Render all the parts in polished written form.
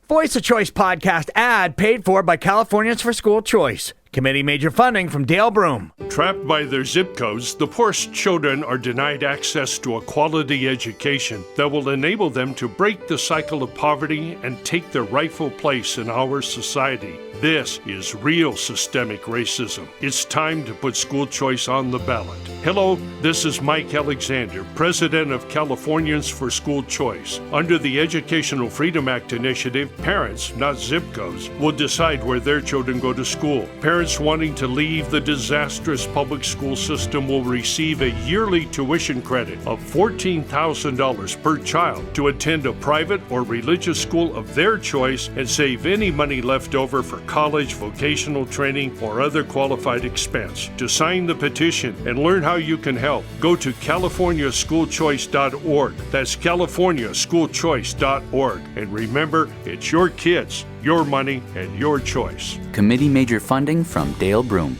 Voice of Choice podcast ad paid for by Californians for School Choice. Committee major funding from Dale Broome. Trapped by their zip codes, the poorest children are denied access to a quality education that will enable them to break the cycle of poverty and take their rightful place in our society. This is real systemic racism. It's time to put school choice on the ballot. Hello, this is Mike Alexander, president of Californians for School Choice. Under the Educational Freedom Act initiative, parents, not zip codes, will decide where their children go to school. Parents wanting to leave the disastrous public school system will receive a yearly tuition credit of $14,000 per child to attend a private or religious school of their choice and save any money left over for college, vocational training, or other qualified expense. To sign the petition and learn how you can help, go to californiaschoolchoice.org. That's californiaschoolchoice.org. And remember, it's your kids, your money, and your choice. Committee major funding from Dale Broome.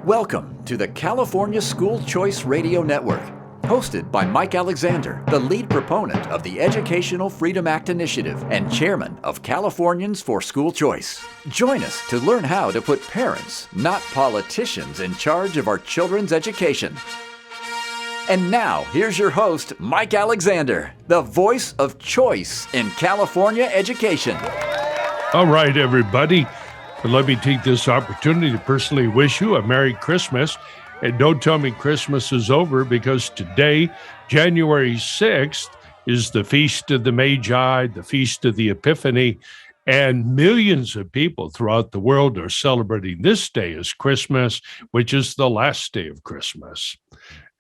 Welcome to the California School Choice Radio Network, hosted by Mike Alexander, the lead proponent of the Educational Freedom Act initiative and chairman of Californians for School Choice. Join us to learn how to put parents, not politicians, in charge of our children's education. And now, here's your host, Mike Alexander, the voice of choice in California education. All right, everybody. Let me take this opportunity to personally wish you a Merry Christmas. And don't tell me Christmas is over, because today, January 6th, is the Feast of the Magi, the Feast of the Epiphany, and millions of people throughout the world are celebrating this day as Christmas, which is the last day of Christmas.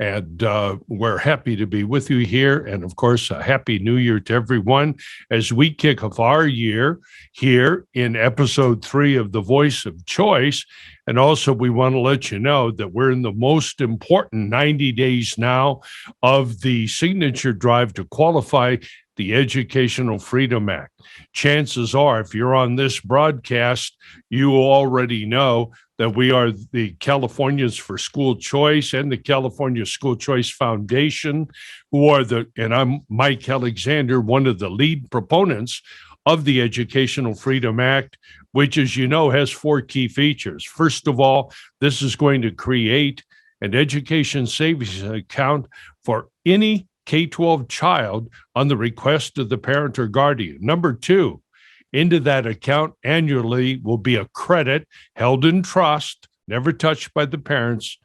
And we're happy to be with you here. And of course, a Happy New Year to everyone as we kick off our year here in episode 3 of The Voice of Choice. And also, we want to let you know that we're in the most important 90 days now of the signature drive to qualify the Educational Freedom Act. Chances are, if you're on this broadcast, you already know that we are the Californians for School Choice and the California School Choice Foundation, who are and I'm Mike Alexander, one of the lead proponents of the Educational Freedom Act, which, as you know, has 4 key features. First of all, this is going to create an education savings account for any K-12 child on the request of the parent or guardian. Number 2, into that account annually will be a credit held in trust, never touched by the parents,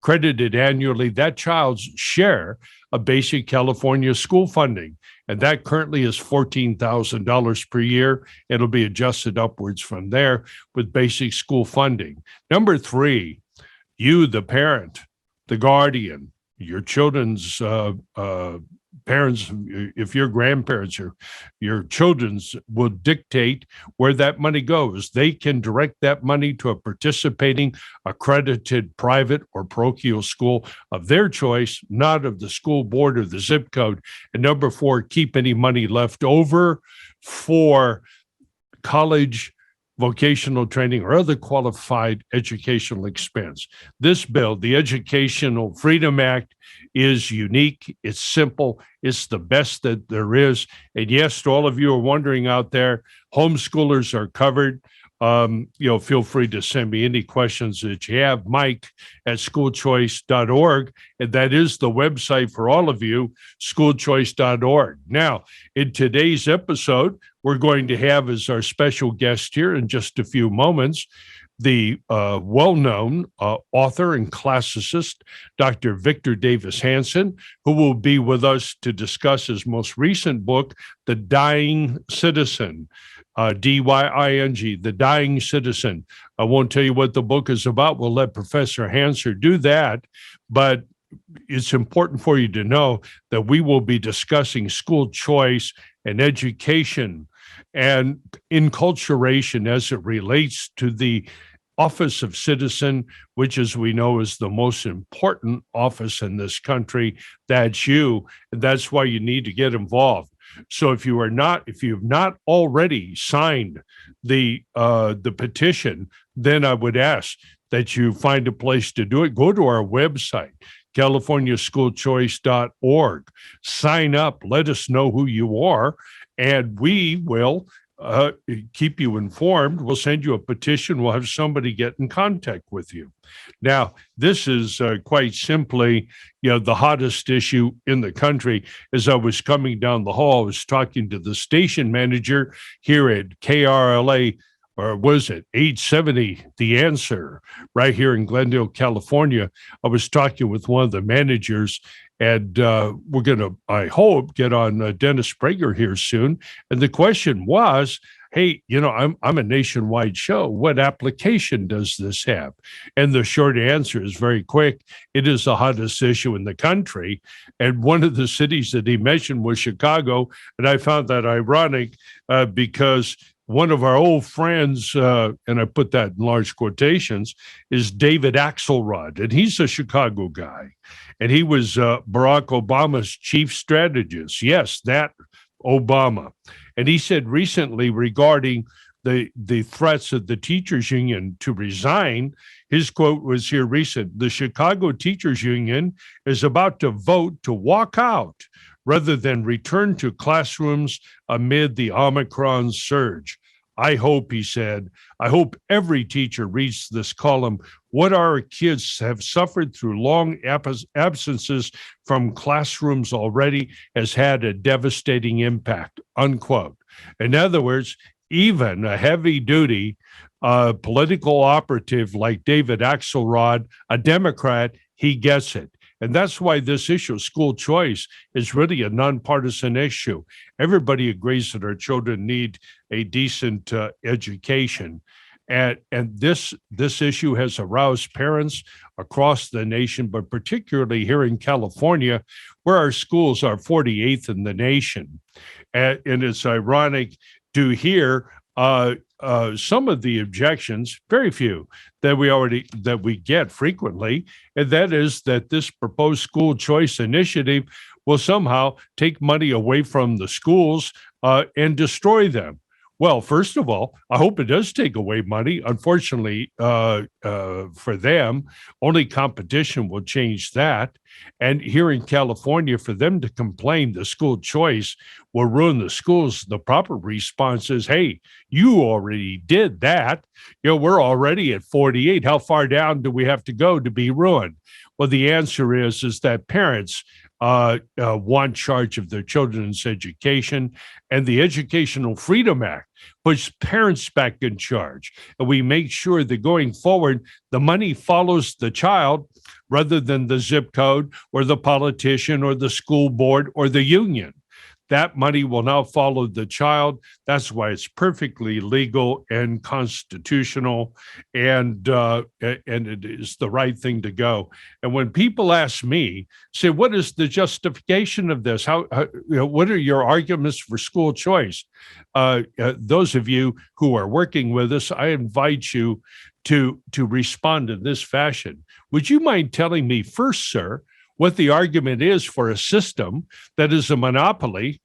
credited annually that child's share of basic California school funding. And that currently is $14,000 per year. It'll be adjusted upwards from there with basic school funding. Number 3, you, the parent, the guardian, your children's parents, if your grandparents or your children's, will dictate where that money goes. They can direct that money to a participating accredited private or parochial school of their choice, not of the school board or the zip code. And number 4, keep any money left over for college, vocational training, or other qualified educational expense. This bill, the Educational Freedom Act, is unique. It's simple. It's the best that there is. And yes, to all of you who are wondering out there, homeschoolers are covered. Feel free to send me any questions that you have, mike@schoolchoice.org. And that is the website for all of you, schoolchoice.org. Now, in today's episode, we're going to have as our special guest here in just a few moments, the well-known author and classicist, Dr. Victor Davis Hanson, who will be with us to discuss his most recent book, The Dying Citizen, D-Y-I-N-G, The Dying Citizen. I won't tell you what the book is about. We'll let Professor Hanson do that. But it's important for you to know that we will be discussing school choice and education and enculturation as it relates to the office of citizen, which, as we know, is the most important office in this country. That's you, and that's why you need to get involved. So if you've not already signed the petition, then I would ask that you find a place to do it. Go to our website, californiaschoolchoice.org. Sign up. Let us know who you are, and we will keep you informed. We'll send you a petition. We'll have somebody get in contact with you. Now, this is quite simply, the hottest issue in the country. As I was coming down the hall, I was talking to the station manager here at KRLA, or was it 870, The Answer, right here in Glendale, California. I was talking with one of the managers, and we're going to, I hope, get on Dennis Prager here soon. And the question was, hey, I'm a nationwide show. What application does this have? And the short answer is very quick. It is the hottest issue in the country. And one of the cities that he mentioned was Chicago. And I found that ironic because one of our old friends, and I put that in large quotations, is David Axelrod, and he's a Chicago guy. And he was Barack Obama's chief strategist. Yes, that Obama. And he said recently regarding the threats of the teachers union to resign, his quote was here recent: the Chicago Teachers Union is about to vote to walk out rather than return to classrooms amid the Omicron surge. I hope, he said, I hope every teacher reads this column. What our kids have suffered through long absences from classrooms already has had a devastating impact, unquote. In other words, even a heavy-duty political operative like David Axelrod, a Democrat, he gets it. And that's why this issue, school choice, is really a nonpartisan issue. Everybody agrees that our children need a decent education. And this issue has aroused parents across the nation, but particularly here in California, where our schools are 48th in the nation. And it's ironic to hear some of the objections, very few, that we get frequently, and that is that this proposed school choice initiative will somehow take money away from the schools and destroy them. Well, first of all, I hope it does take away money. Unfortunately, for them, only competition will change that. And here in California, for them to complain the school choice will ruin the schools, the proper response is, hey, you already did that. We're already at 48. How far down do we have to go to be ruined? Well, the answer is that parents want charge of their children's education, and the Educational Freedom Act puts parents back in charge. And we make sure that going forward, the money follows the child rather than the zip code or the politician or the school board or the union. That money will now follow the child. That's why it's perfectly legal and constitutional, and it is the right thing to go. And when people ask me, say, what is the justification of this? What are your arguments for school choice? Those of you who are working with us, I invite you to respond in this fashion. Would you mind telling me first, sir, what the argument is for a system that is a monopoly,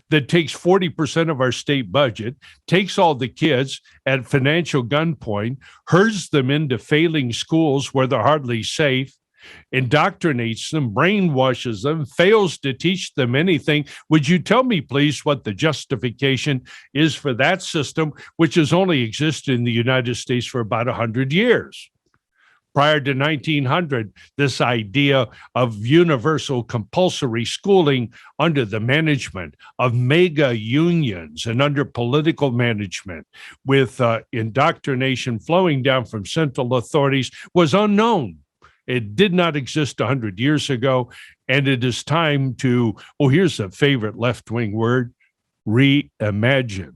that takes 40% of our state budget, takes all the kids at financial gunpoint, herds them into failing schools where they're hardly safe, indoctrinates them, brainwashes them, fails to teach them anything? Would you tell me, please, what the justification is for that system, which has only existed in the United States for about 100 years? Prior to 1900, this idea of universal compulsory schooling under the management of mega unions and under political management with indoctrination flowing down from central authorities was unknown. It did not exist 100 years ago, and it is time to, here's a favorite left-wing word, reimagine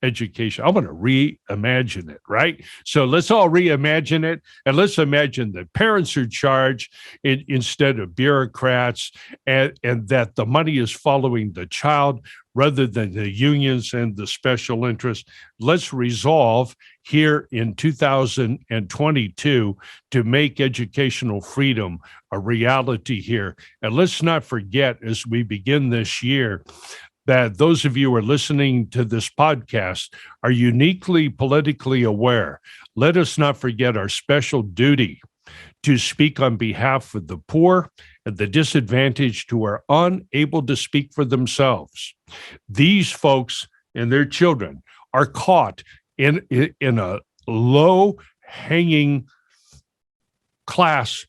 education. I want to reimagine it, right? So let's all reimagine it, and let's imagine that parents are charged instead of bureaucrats, and that the money is following the child rather than the unions and the special interests. Let's resolve here in 2022 to make educational freedom a reality here. And let's not forget, as we begin this year, that those of you who are listening to this podcast are uniquely politically aware. Let us not forget our special duty to speak on behalf of the poor and the disadvantaged who are unable to speak for themselves. These folks and their children are caught in a low hanging underclass,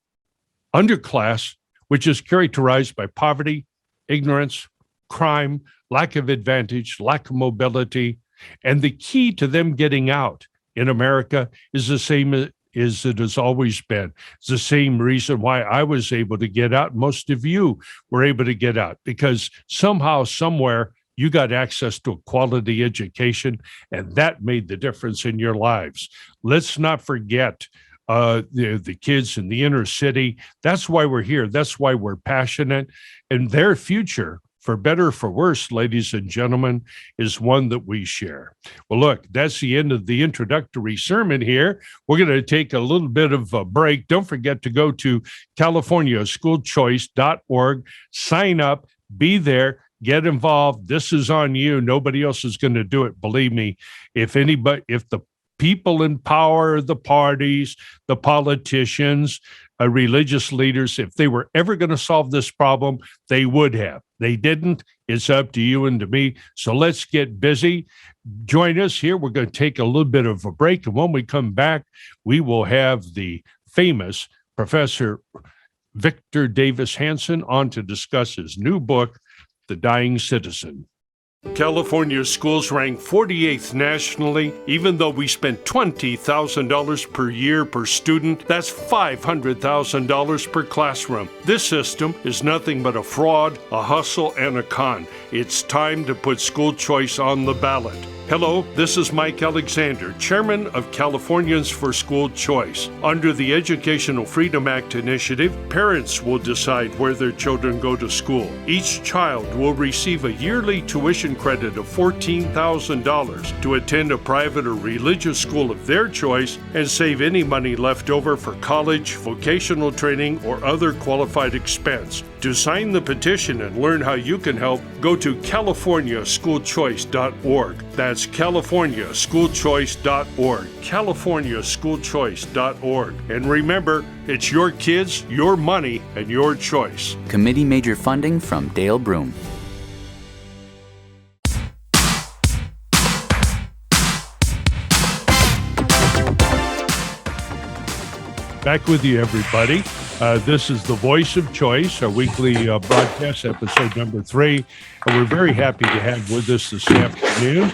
which is characterized by poverty, ignorance, crime, lack of advantage, lack of mobility. And the key to them getting out in America is the same as it has always been. It's the same reason why I was able to get out. Most of you were able to get out, because somehow, somewhere, you got access to a quality education, and that made the difference in your lives. Let's not forget the kids in the inner city. That's why we're here. That's why we're passionate. And their future, for better or for worse, ladies and gentlemen, is one that we share. Well, look, that's the end of the introductory sermon here. We're going to take a little bit of a break. Don't forget to go to CaliforniaSchoolChoice.org, sign up, be there, get involved. This is on you. Nobody else is going to do it. Believe me, if the people in power, the parties, the politicians, religious leaders, if they were ever going to solve this problem, they would have. They didn't. It's up to you and to me. So let's get busy. Join us here. We're going to take a little bit of a break. And when we come back, we will have the famous Professor Victor Davis Hanson on to discuss his new book, The Dying Citizen. California schools rank 48th nationally. Even though we spend $20,000 per year per student, that's $500,000 per classroom. This system is nothing but a fraud, a hustle, and a con. It's time to put school choice on the ballot. Hello, this is Mike Alexander, Chairman of Californians for School Choice. Under the Educational Freedom Act initiative, parents will decide where their children go to school. Each child will receive a yearly tuition credit of $14,000 to attend a private or religious school of their choice and save any money left over for college, vocational training, or other qualified expense. To sign the petition and learn how you can help, go to CaliforniaSchoolChoice.org. That's CaliforniaSchoolChoice.org. CaliforniaSchoolChoice.org. And remember, it's your kids, your money, and your choice. Committee major funding from Dale Broome. Back with you, everybody. This is The Voice of Choice, our weekly broadcast, episode number 3. And we're very happy to have with us this afternoon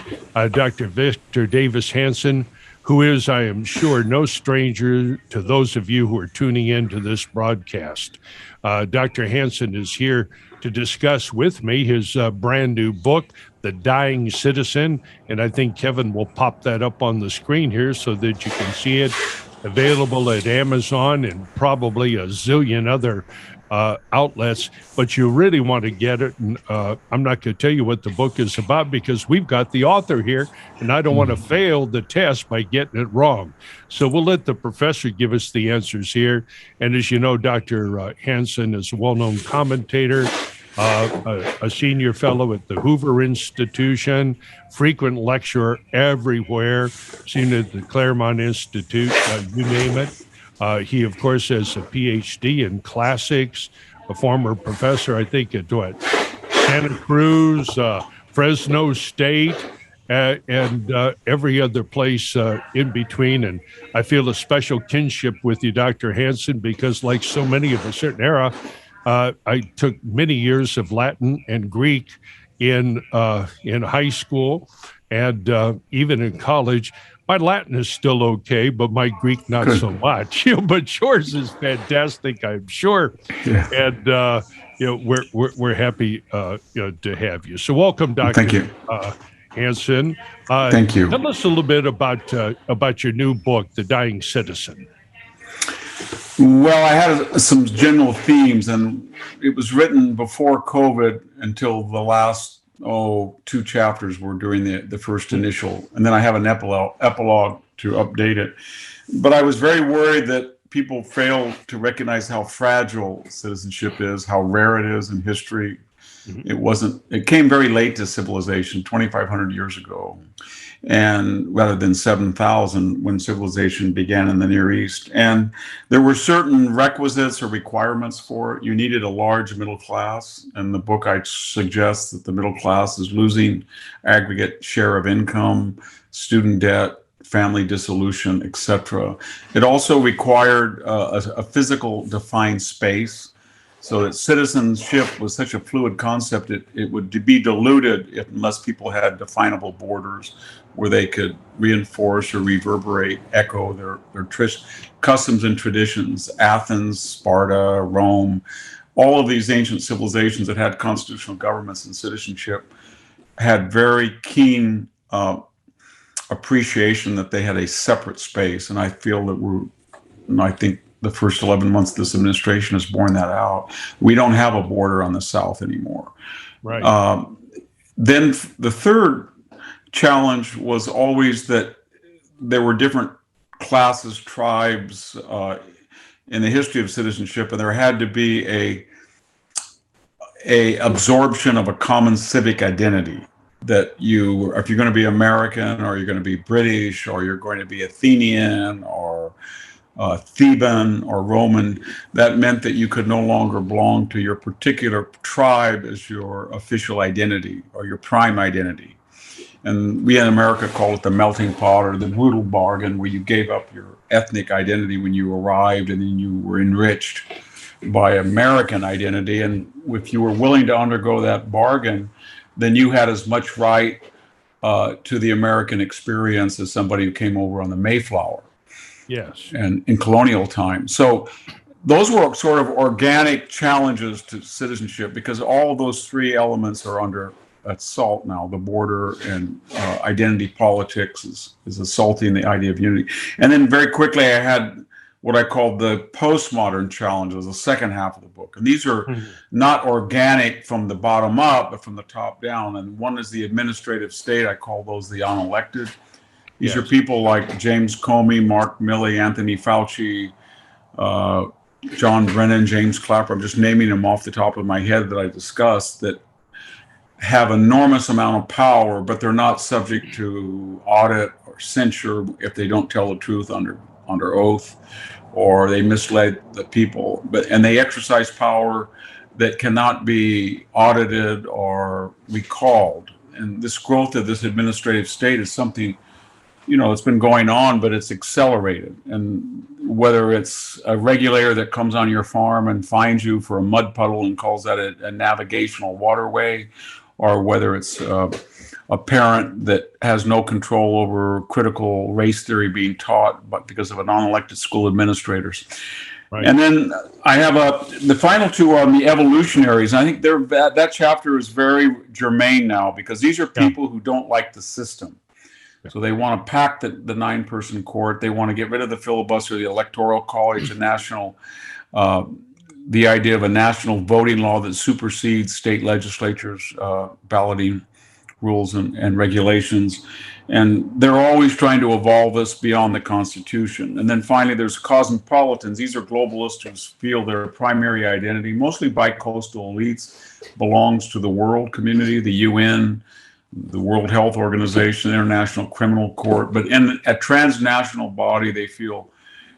Dr. Victor Davis Hanson, who is, I am sure, no stranger to those of you who are tuning in to this broadcast. Dr. Hanson is here to discuss with me his brand new book, The Dying Citizen. And I think Kevin will pop that up on the screen here so that you can see it. Available at Amazon and probably a zillion other outlets, but you really want to get it. And I'm not going to tell you what the book is about because we've got the author here, and I don't want to fail the test by getting it wrong. So we'll let the professor give us the answers here. And as you know, Dr. Hanson is a well-known commentator, a senior fellow at the Hoover Institution, frequent lecturer everywhere, seen at the Claremont Institute, you name it. He, of course, has a PhD in classics, a former professor, I think, at Santa Cruz, Fresno State, and every other place in between. And I feel a special kinship with you, Dr. Hanson, because like so many of a certain era, I took many years of Latin and Greek in high school and even in college. My Latin is still okay, but my Greek not so much. But yours is fantastic, I'm sure. Yeah. And we're happy to have you. So welcome, Dr. Thank you. Hanson. Thank you. Tell us a little bit about your new book, The Dying Citizen. Well, I had some general themes, and it was written before COVID until the last, 2 chapters were during the first initial, and then I have an epilogue to update it. But I was very worried that people fail to recognize how fragile citizenship is, how rare it is in history, It came very late to civilization, 2,500 years ago, and rather than 7,000 when civilization began in the Near East. And there were certain requisites or requirements for it. You needed a large middle class. In the book, I suggest that the middle class is losing aggregate share of income, student debt, family dissolution, etc. It also required a physical defined space, so that citizenship was such a fluid concept, it would be diluted unless people had definable borders where they could reinforce or reverberate, echo their customs and traditions. Athens, Sparta, Rome, all of these ancient civilizations that had constitutional governments and citizenship had very keen appreciation that they had a separate space. And I feel that I think the first 11 months of this administration has borne that out. We don't have a border on the South anymore. Right. Then the third challenge was always that there were different classes, tribes in the history of citizenship, and there had to be a absorption of a common civic identity. That if you're going to be American, or you're going to be British, or you're going to be Athenian, or Theban or Roman, that meant that you could no longer belong to your particular tribe as your official identity or your prime identity. And we in America call it the melting pot or the brutal bargain, where you gave up your ethnic identity when you arrived, and then you were enriched by American identity. And if you were willing to undergo that bargain, then you had as much right to the American experience as somebody who came over on the Mayflower. Yes. And in colonial times. So those were sort of organic challenges to citizenship, because all of those three elements are under assault now. The border and identity politics is assaulting the idea of unity. And then very quickly, I had what I called the postmodern challenges, the second half of the book. And these are not organic from the bottom up, but from the top down. And one is the administrative state. I call those the unelected. These are people like James Comey, Mark Milley, Anthony Fauci, John Brennan, James Clapper. I'm just naming them off the top of my head that I discussed, that have enormous amount of power, but they're not subject to audit or censure if they don't tell the truth under oath, or they misled the people. And they exercise power that cannot be audited or recalled. And this growth of this administrative state is something, it's been going on, but it's accelerated. And whether it's a regulator that comes on your farm and finds you for a mud puddle and calls that a navigational waterway, or whether it's a parent that has no control over critical race theory being taught, but because of an unelected school administrators. Right. And then I have the final two are on the evolutionaries. I think that chapter is very germane now, because these are people who don't like the system. So they want to pack the 9-person court. They want to get rid of the filibuster, the electoral college, the idea of a national voting law that supersedes state legislatures' balloting rules and regulations. And they're always trying to evolve us beyond the Constitution. And then finally, there's cosmopolitans. These are globalists who feel their primary identity, mostly bi-coastal elites, belongs to the world community, the UN, the World Health Organization, International Criminal Court, but in a transnational body they feel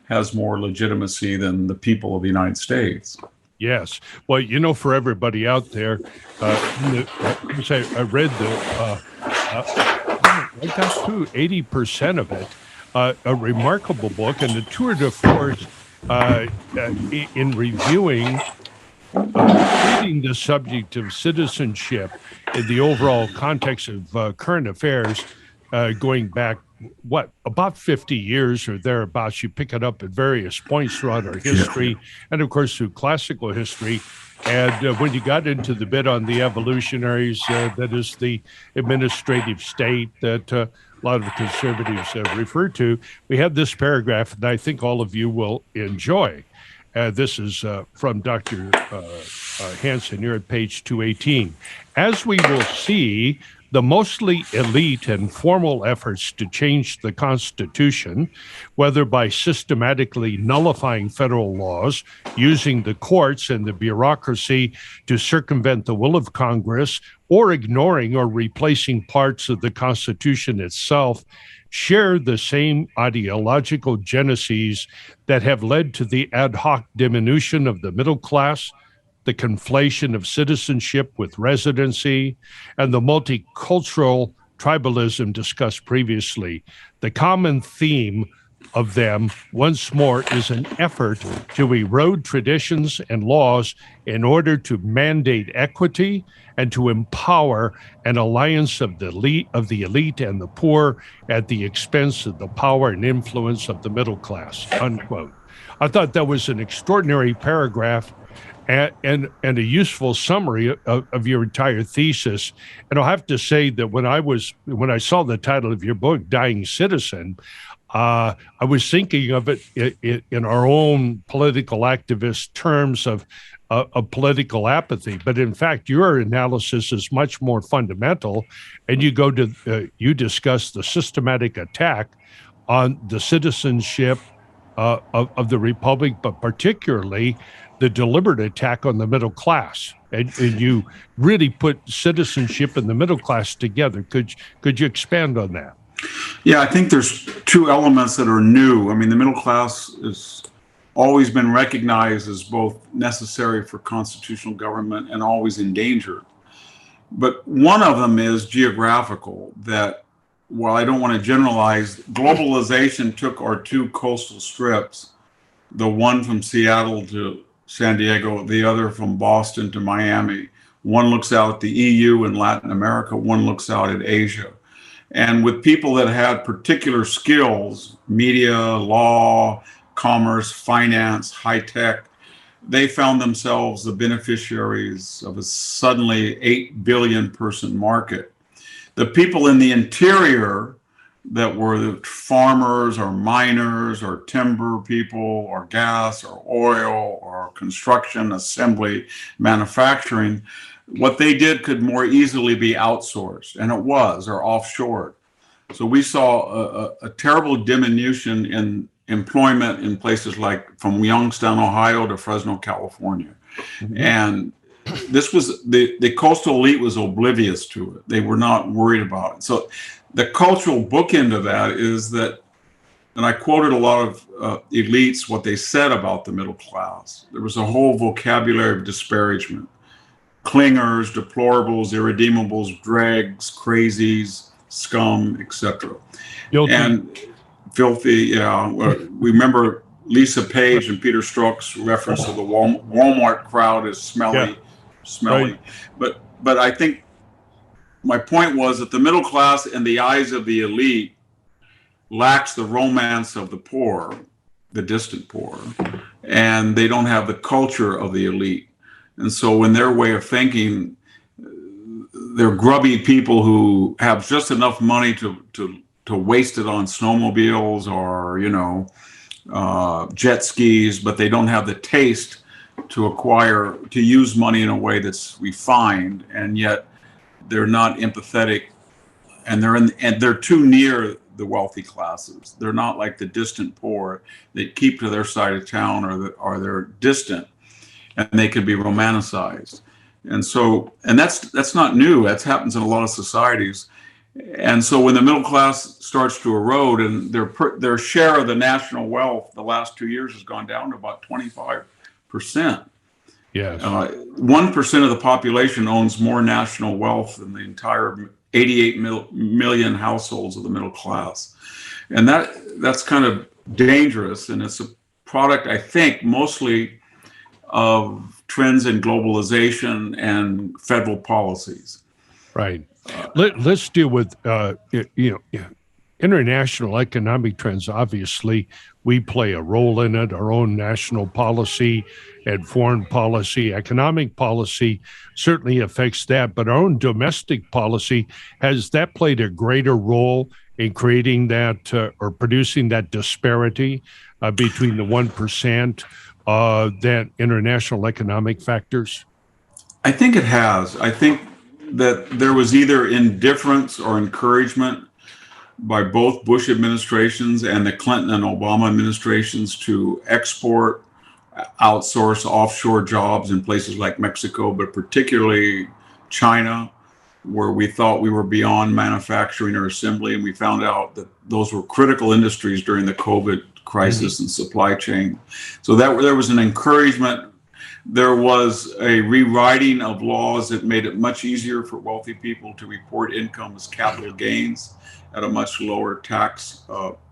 has more legitimacy than the people of the United States. Yes. Well, for everybody out there, I read I got through 80% of it. A remarkable book, and the tour de force in reviewing treating the subject of citizenship in the overall context of current affairs, going back, about 50 years or thereabouts. You pick it up at various points throughout our history, and of course through classical history. And when you got into the bit on the evolutionaries, that is the administrative state that a lot of the conservatives refer to, we have this paragraph that I think all of you will enjoy. This is from Dr. Hanson here at page 218. As we will see, the mostly elite and formal efforts to change the Constitution, whether by systematically nullifying federal laws, using the courts and the bureaucracy to circumvent the will of Congress, or ignoring or replacing parts of the Constitution itself, share the same ideological genesis that have led to the ad hoc diminution of the middle class, the conflation of citizenship with residency, and the multicultural tribalism discussed previously. The common theme of them, once more, is an effort to erode traditions and laws in order to mandate equity and to empower an alliance of the elite and the poor at the expense of the power and influence of the middle class, unquote. I thought that was an extraordinary paragraph and a useful summary of your entire thesis. And I'll have to say that when I saw the title of your book, Dying Citizen, I was thinking of it in our own political activist terms of political apathy. But in fact, your analysis is much more fundamental, and you discuss the systematic attack on the citizenship of the republic, but particularly the deliberate attack on the middle class. And you really put citizenship and the middle class together. Could you expand on that? Yeah, I think there's two elements that are new. I mean, the middle class has always been recognized as both necessary for constitutional government and always endangered. But one of them is geographical, that while I don't want to generalize, globalization took our two coastal strips, the one from Seattle to San Diego, the other from Boston to Miami. One looks out at the EU and Latin America, one looks out at Asia. And with people that had particular skills, media, law, commerce, finance, high tech, they found themselves the beneficiaries of a suddenly 8 billion person market. The people in the interior that were the farmers or miners or timber people or gas or oil or construction, assembly, manufacturing, what they did could more easily be outsourced, and it was, or offshored. So we saw a terrible diminution in employment in places like from Youngstown, Ohio to Fresno, California. Mm-hmm. And this was, the coastal elite was oblivious to it. They were not worried about it. So the cultural bookend of that is that, and I quoted a lot of elites, what they said about the middle class. There was a whole vocabulary of disparagement. Clingers, deplorables, irredeemables, dregs, crazies, scum, etc. And filthy, yeah. We remember Lisa Page and Peter Strzok's reference to the Walmart crowd as smelly. Right. But I think my point was that the middle class, in the eyes of the elite, lacks the romance of the poor, the distant poor, and they don't have the culture of the elite. And so in their way of thinking, they're grubby people who have just enough money to waste it on snowmobiles or, jet skis, but they don't have the taste to use money in a way that's refined, and yet they're not empathetic, and they're too near the wealthy classes. They're not like the distant poor that keep to their side of town, or they're distant, and they could be romanticized. And so, and that's not new. That happens in a lot of societies. And so when the middle class starts to erode, and their share of the national wealth the last 2 years has gone down to about 25%. Yes. 1% of the population owns more national wealth than the entire 88 million households of the middle class. And that's kind of dangerous. And it's a product, I think, mostly of trends in globalization and federal policies. Right. Let's deal with, international economic trends. Obviously, we play a role in it, our own national policy and foreign policy. Economic policy certainly affects that, but our own domestic policy, has that played a greater role in creating that or producing that disparity between the 1% than international economic factors? I think it has. I think that there was either indifference or encouragement by both Bush administrations and the Clinton and Obama administrations to export, outsource offshore jobs in places like Mexico, but particularly China, where we thought we were beyond manufacturing or assembly. And we found out that those were critical industries during the COVID crisis and supply chain. So that there was an encouragement. There was a rewriting of laws that made it much easier for wealthy people to report income as capital gains at a much lower tax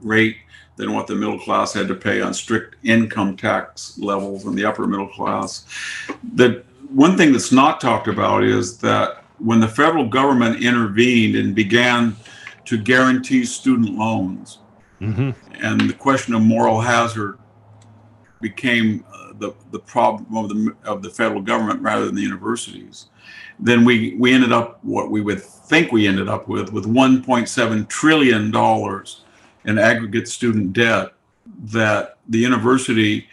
rate than what the middle class had to pay on strict income tax levels in the upper middle class. The one thing that's not talked about is that when the federal government intervened and began to guarantee student loans, and the question of moral hazard became the problem of the federal government rather than the universities, then we ended up what we would think we ended up with $1.7 trillion in aggregate student debt that the university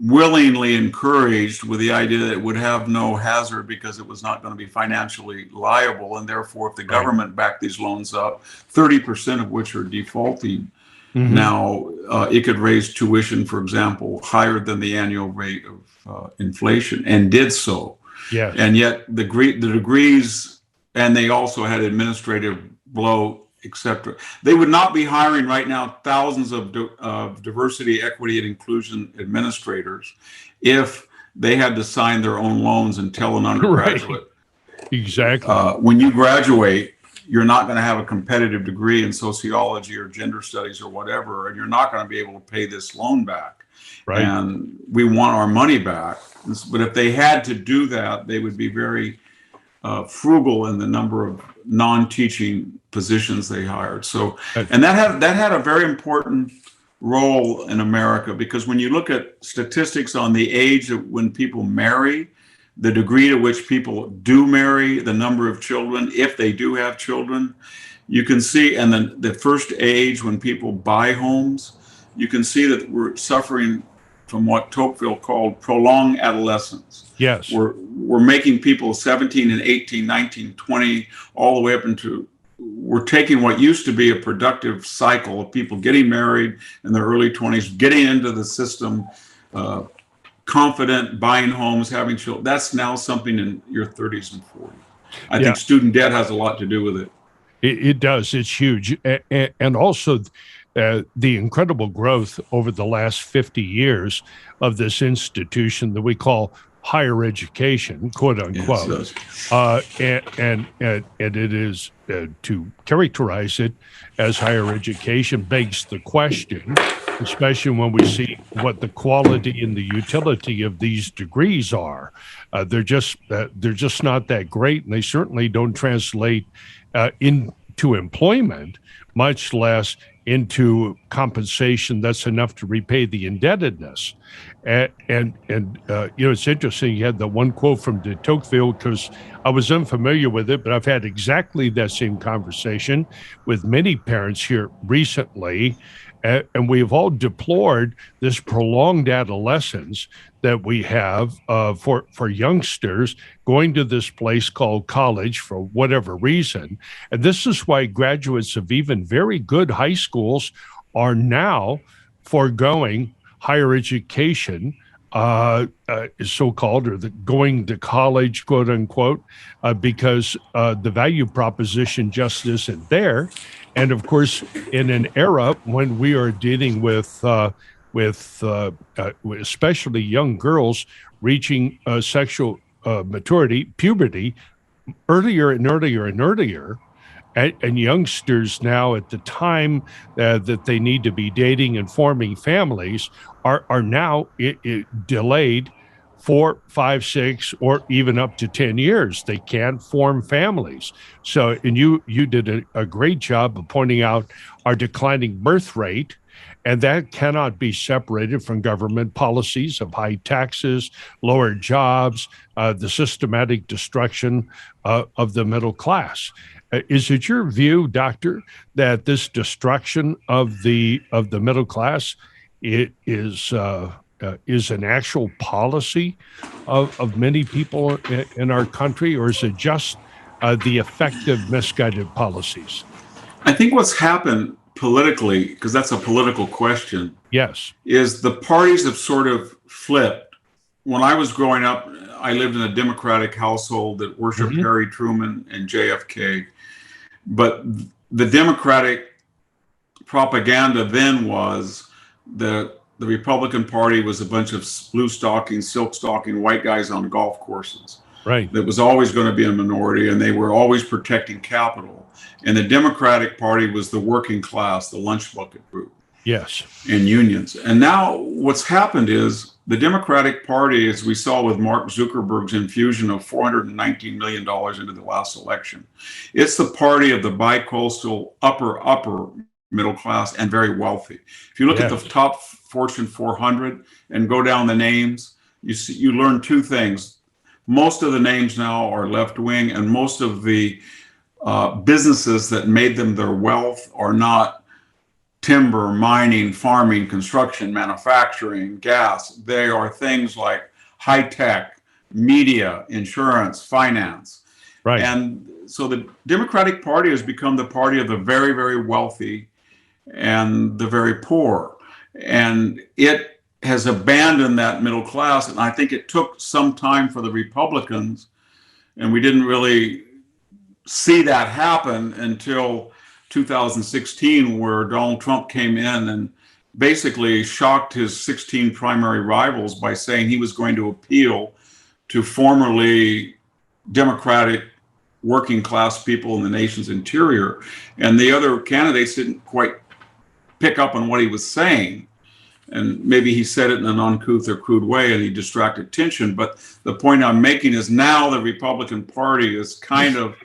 willingly encouraged, with the idea that it would have no hazard because it was not going to be financially liable. And therefore, if the government backed these loans up, 30% of which are defaulting, now it could raise tuition, for example, higher than the annual rate of inflation, and did so. Yes. And yet the degrees, and they also had administrative bloat, etc. They would not be hiring right now thousands of diversity, equity, and inclusion administrators if they had to sign their own loans and tell an undergraduate, exactly, when you graduate, you're not going to have a competitive degree in sociology or gender studies or whatever, and you're not going to be able to pay this loan back. Right. And we want our money back. But if they had to do that, they would be very frugal in the number of non-teaching positions they hired. So, and that had a very important role in America, because when you look at statistics on the age of when people marry, the degree to which people do marry, the number of children, if they do have children, you can see, and then the first age when people buy homes, you can see that we're suffering from what Tocqueville called prolonged adolescence. Yes. We're making people 17 and 18, 19, 20, all the way up into, we're taking what used to be a productive cycle of people getting married in their early 20s, getting into the system, confident, buying homes, having children. That's now something in your 30s and 40s. I think student debt has a lot to do with it. It does. It's huge. And also the incredible growth over the last 50 years of this institution that we call higher education, quote unquote. Yes, and it is, to characterize it as higher education begs the question, especially when we see what the quality and the utility of these degrees are. They're just not that great, and they certainly don't translate into employment, much less into compensation that's enough to repay the indebtedness. And it's interesting. You had the one quote from de Tocqueville, because I was unfamiliar with it, but I've had exactly that same conversation with many parents here recently. And we have all deplored this prolonged adolescence that we have for youngsters going to this place called college for whatever reason. And this is why graduates of even very good high schools are now foregoing higher education, so-called, or the going to college, quote unquote, because the value proposition just isn't there. And of course, in an era when we are dealing with especially young girls reaching sexual maturity, puberty, earlier and earlier and earlier, and youngsters now at the time that they need to be dating and forming families are now delayed 4, 5, 6, or even up to 10 years. They can't form families. So, and you did a great job of pointing out our declining birth rate, and that cannot be separated from government policies of high taxes, lower jobs, the systematic destruction of the middle class. Is it your view, Doctor, that this destruction of the middle class is an actual policy of many people in our country, or is it just the effective misguided policies? I think what's happened politically, because that's a political question, Yes. is the parties have sort of flipped. When I was growing up, I lived in a Democratic household that worshiped Harry Truman and JFK. But the Democratic propaganda then was the Republican Party was a bunch of blue stocking, silk stocking white guys on golf courses. Right. That was always going to be a minority, and they were always protecting capital. And the Democratic Party was the working class, the lunch bucket group. Yes. And unions. And now what's happened is the Democratic Party, as we saw with Mark Zuckerberg's infusion of $419 million into the last election, it's the party of the bi-coastal upper middle class and very wealthy. If you look at the top Fortune 400 and go down the names, you learn two things. Most of the names now are left-wing, and most of the businesses that made them their wealth are not timber, mining, farming, construction, manufacturing, gas. They are things like high tech, media, insurance, finance. Right. And so the Democratic Party has become the party of the very, very wealthy and the very poor. And it has abandoned that middle class. And I think it took some time for the Republicans, and we didn't really see that happen until 2016, where Donald Trump came in and basically shocked his 16 primary rivals by saying he was going to appeal to formerly Democratic working class people in the nation's interior. And the other candidates didn't quite pick up on what he was saying. And maybe he said it in an uncouth or crude way and he distracted attention. But the point I'm making is now the Republican Party is kind of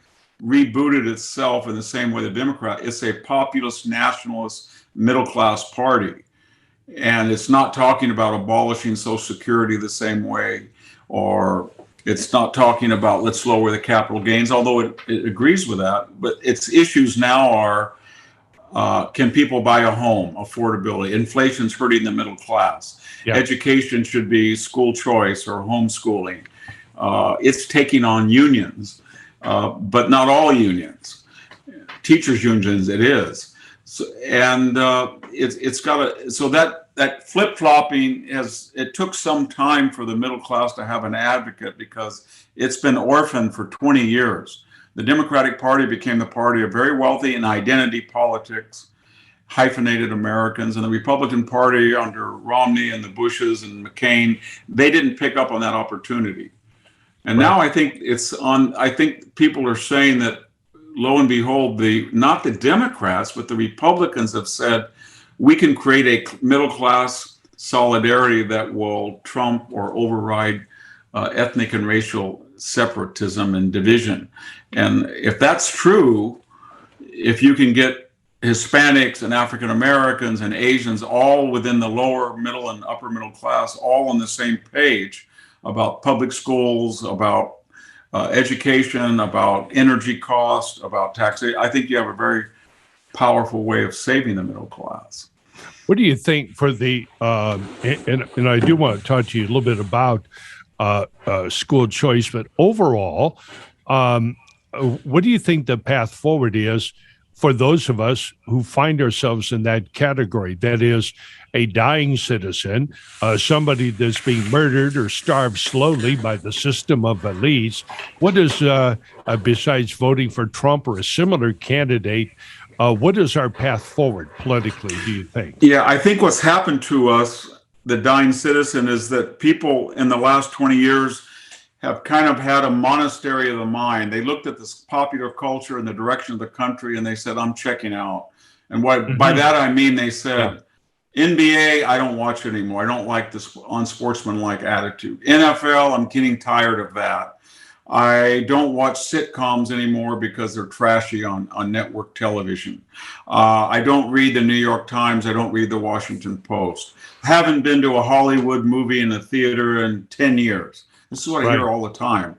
rebooted itself in the same way the Democrat. It's a populist, nationalist, middle-class party. And it's not talking about abolishing Social Security the same way, or it's not talking about let's lower the capital gains, although it agrees with that. But its issues now are, can people buy a home? Affordability. Inflation's hurting the middle class. Yeah. Education should be school choice or homeschooling. It's taking on unions. But not all unions, teachers' unions. It is, so, and it's got so that flip flopping it took some time for the middle class to have an advocate because it's been orphaned for 20 years. The Democratic Party became the party of very wealthy and identity politics, hyphenated Americans, and the Republican Party under Romney and the Bushes and McCain, they didn't pick up on that opportunity. And now I think I think people are saying that, lo and behold, not the Democrats, but the Republicans have said, we can create a middle class solidarity that will trump or override ethnic and racial separatism and division. And if that's true, if you can get Hispanics and African Americans and Asians all within the lower middle and upper middle class, all on the same page, about public schools, about education, about energy costs, about taxation, I think you have a very powerful way of saving the middle class. What do you think for the, and I do want to talk to you a little bit about school choice, but overall, what do you think the path forward is for those of us who find ourselves in that category? That is, a dying citizen, somebody that's being murdered or starved slowly by the system of elites. What is, besides voting for Trump or a similar candidate, what is our path forward politically, do you think? Yeah, I think what's happened to us, the dying citizen, is that people in the last 20 years have kind of had a monastery of the mind. They looked at this popular culture and the direction of the country and they said, I'm checking out. And by that I mean they said, NBA, I don't watch anymore. I don't like this unsportsmanlike attitude. NFL, I'm getting tired of that. I don't watch sitcoms anymore because they're trashy on network television. I don't read the New York Times. I don't read the Washington Post. Haven't been to a Hollywood movie in a theater in 10 years. This is what I hear all the time.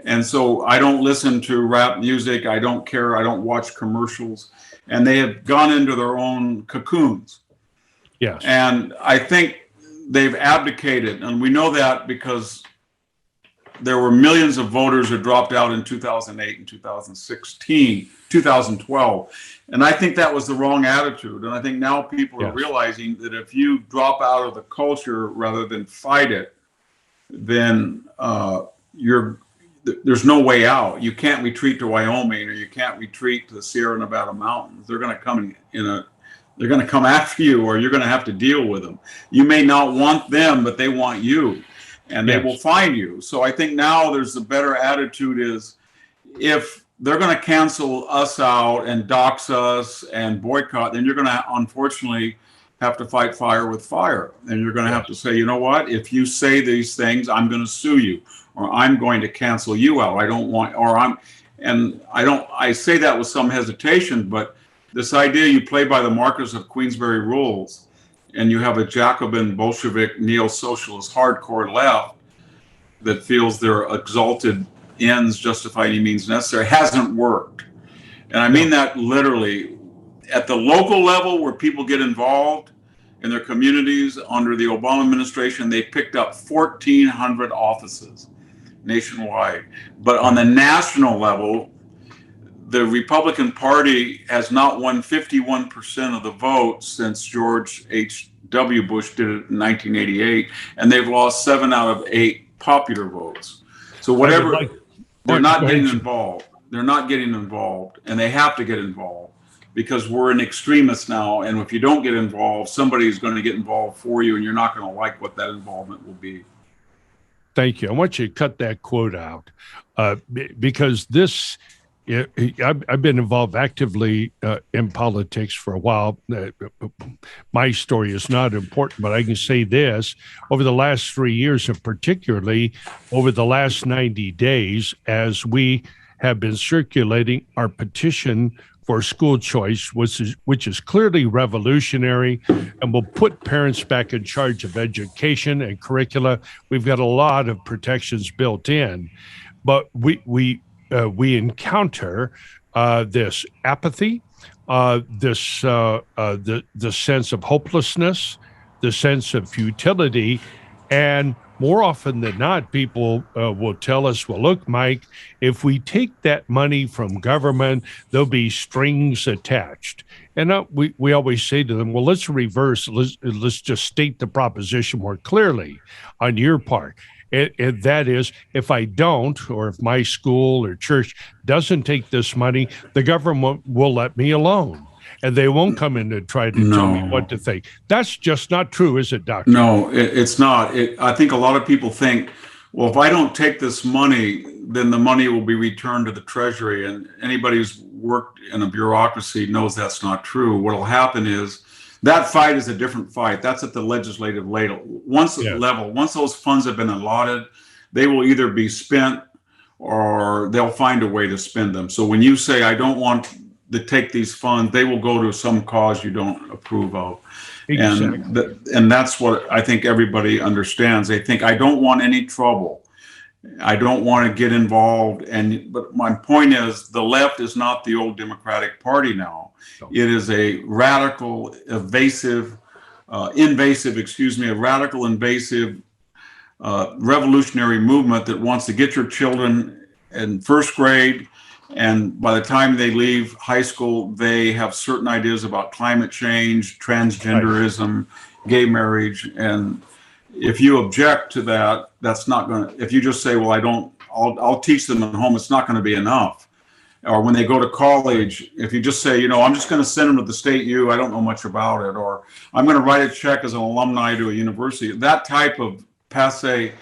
And so I don't listen to rap music. I don't care. I don't watch commercials. And they have gone into their own cocoons. Yes. And I think they've abdicated. And we know that because there were millions of voters who dropped out in 2008 and 2016, 2012. And I think that was the wrong attitude. And I think now people are realizing that if you drop out of the culture rather than fight it, then there's no way out. You can't retreat to Wyoming, or you can't retreat to the Sierra Nevada mountains. They're going to come they're going to come after you, or you're going to have to deal with them. You may not want them, but they want you, and they will find you. So I think now there's a better attitude is, if they're going to cancel us out and dox us and boycott, then you're going to unfortunately have to fight fire with fire. And you're going to have to say, you know what, if you say these things, I'm going to sue you, or I'm going to cancel you out. I say that with some hesitation, but this idea you play by the markers of Queensberry rules, and you have a Jacobin, Bolshevik, neo-socialist, hardcore left that feels their exalted ends justify any means necessary, hasn't worked. And I mean that literally. At the local level, where people get involved in their communities, under the Obama administration, they picked up 1,400 offices nationwide. But on the national level, the Republican Party has not won 51% of the votes since George H.W. Bush did it in 1988, and they've lost 7 out of 8 popular votes. So they're not getting involved. They're not getting involved, and they have to get involved, because we're an extremist now, and if you don't get involved, somebody's going to get involved for you, and you're not going to like what that involvement will be. Thank you. I want you to cut that quote out, because I've been involved actively in politics for a while. My story is not important, but I can say this. Over the last 3 years, and particularly over the last 90 days, as we have been circulating our petition for school choice, which is clearly revolutionary and will put parents back in charge of education and curricula. We've got a lot of protections built in, but we encounter this apathy, the sense of hopelessness, the sense of futility, and more often than not, people will tell us, well, look, Mike, if we take that money from government, there'll be strings attached. And we always say to them, well, let's reverse. Let's just state the proposition more clearly on your part. And that is, if I don't, or if my school or church doesn't take this money, the government will let me alone. And they won't come in and try to tell me what to think. That's just not true, is it, Doctor? No, it's not. I think a lot of people think, well, if I don't take this money, then the money will be returned to the Treasury. And anybody who's worked in a bureaucracy knows that's not true. What will happen is that fight is a different fight. That's at the legislative level. Once those funds have been allotted, they will either be spent or they'll find a way to spend them. So when you say, I don't want to take these funds, they will go to some cause you don't approve of. Exactly. And that's what I think everybody understands. They think, I don't want any trouble. I don't want to get involved. But my point is, the left is not the old Democratic Party now. No. It is a radical, invasive, revolutionary movement that wants to get your children in first grade, and by the time they leave high school, they have certain ideas about climate change, transgenderism, gay marriage. And if you object to that, that's not going to, if you just say, well, I'll teach them at home, it's not going to be enough. Or when they go to college, if you just say, I'm just going to send them to the state U, I don't know much about it, or I'm going to write a check as an alumni to a university, that type of passe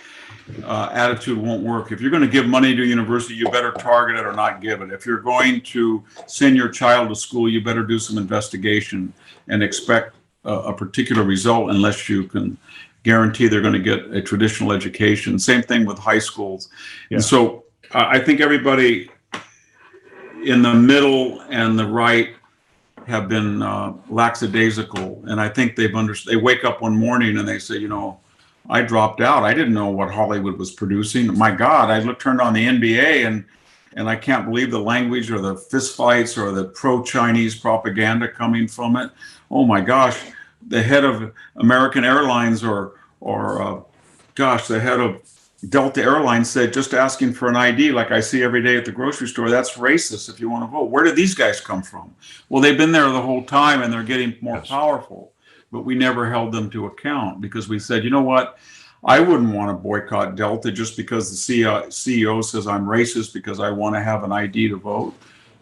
attitude won't work. If you're going to give money to a university, you better target it or not give it. If you're going to send your child to school, you better do some investigation and expect a particular result, unless you can guarantee they're going to get a traditional education. Same thing with high schools. Yeah. And so I think everybody in the middle and the right have been lackadaisical, and I think they wake up one morning and they say, I dropped out. I didn't know what Hollywood was producing. My God, I turned on the NBA and I can't believe the language or the fistfights or the pro-Chinese propaganda coming from it. Oh my gosh, the head of American Airlines or the head of Delta Airlines said just asking for an ID, like I see every day at the grocery store, that's racist if you want to vote. Where did these guys come from? Well, they've been there the whole time and they're getting more powerful, but we never held them to account because we said, you know what? I wouldn't want to boycott Delta just because the CEO says I'm racist because I want to have an ID to vote.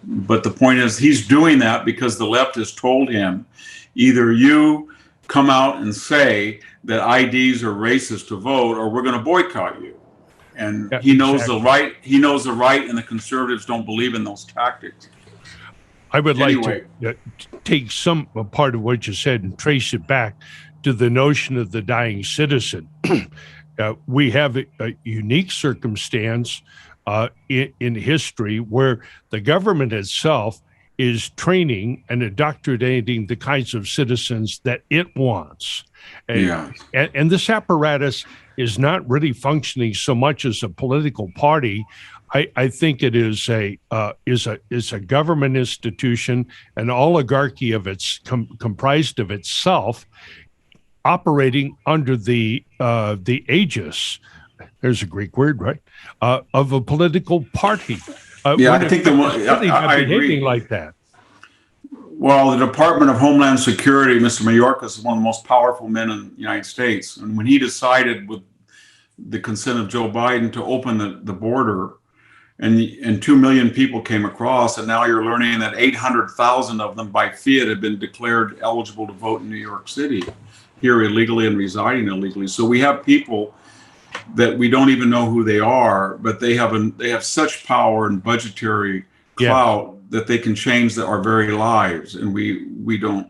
But the point is, he's doing that because the left has told him, either you come out and say that IDs are racist to vote, or we're going to boycott you. And he knows the right. He knows the right, and the conservatives don't believe in those tactics. I would like to take some part of what you said and trace it back to the notion of the dying citizen. We have a unique circumstance in history where the government itself is training and indoctrinating the kinds of citizens that it wants. And this apparatus is not really functioning so much as a political party. I think it is a government institution, an oligarchy of its comprised of itself, operating under the aegis. There's a Greek word, right? Of a political party. I think I agree. Like that. Well, the Department of Homeland Security, Mr. Mayorkas, is one of the most powerful men in the United States. And when he decided, with the consent of Joe Biden, to open the border, and 2 million people came across, and now you're learning that 800,000 of them by fiat have been declared eligible to vote in New York City, here illegally and residing illegally. So we have people that we don't even know who they are, but they have such power and budgetary clout that they can change our very lives, and we don't.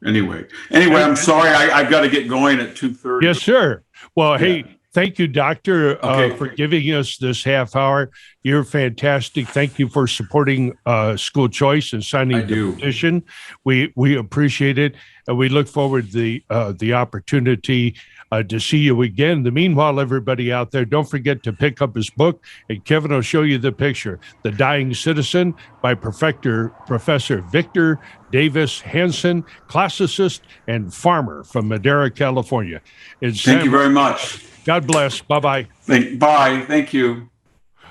Anyway, I'm sorry, I've got to get going at 2:30. Yes, sir. Well, hey, thank you, Doctor, for giving us this half hour. You're fantastic. Thank you for supporting school choice and signing the petition. We appreciate it, and we look forward to the opportunity to see you again. In the meanwhile, everybody out there, don't forget to pick up his book, and Kevin will show you the picture, The Dying Citizen by Professor Victor Davis Hanson, classicist and farmer from Madera, California. Thank you very much. God bless. Bye-bye. Bye. Thank you.